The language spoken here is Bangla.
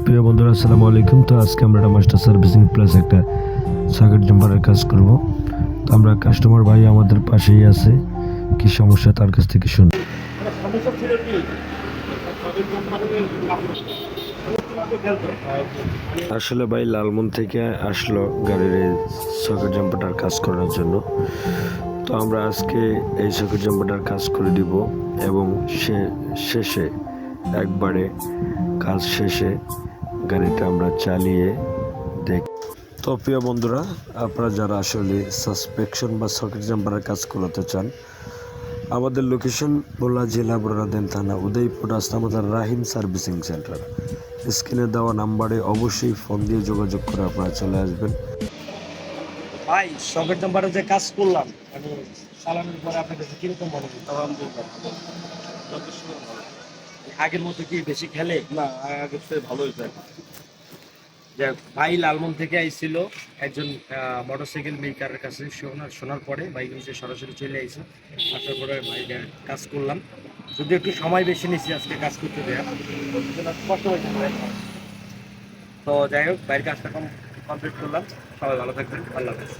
প্রিয় বন্ধুরা, আসসালামু আলাইকুম। তো আজকে আমরা একটা মাস্টার সার্ভিসিং প্লাস একটা সার্কিট জাম্পারের কাজ করব। তো আমরা কাস্টমার ভাই আমাদের পাশেই আছে, কি সমস্যা তার কাছ থেকে শুনি। আসলে ভাই লালমন থেকে আসলো গাড়ির এই সার্কিট জাম্পারটার কাজ করার জন্য। তো আমরা আজকে এই সার্কিট জাম্পারটার কাজ করে দিব এবং শেষে একবারে কাজ শেষে গাড়িটা আমরা চালিয়ে দেখ। তো প্রিয় বন্ধুরা, আপনারা যারা আসলে সাসপেকশন বা সার্কিট জাম্পারের কাজ করাতে চান, আমাদের লোকেশন ভোলা জেলা বোরাদেন থানা উদয়পুর রাস্তা আমাদের রাহিম সার্ভিসিং সেন্টার। স্ক্রিনে দেওয়া নাম্বারে অবশ্যই ফোন দিয়ে যোগাযোগ করে আপনারা চলে আসবেন। ভাই শখের নাম্বারে যে কাজ করলাম মানে চালানোর পরে আপনার কাছে কিরকম মনে হচ্ছে? যথেষ্ট ভালো। আগের মতো কি বেশি খেলে? না, আগের চেয়ে ভালোই যায়। যে ভাই লালমন থেকে আইছিল একজন মোটরসাইকেল মেকারের কাছে শোনার পরে ভাই নিচে সরাসরি চলে আইছে। আসার পরে ভাই কাজ করলাম, যদি একটু সময় বেশি নিচ্ছি আজকে কাজ করতে দেয়া, কষ্ট হয়েছে ভাই। তো যাই হোক, ভাইয়ের কাজটা কমপ্লিট করলাম। সবাই ভালো থাকবেন, আল্লাহ হাফেজ।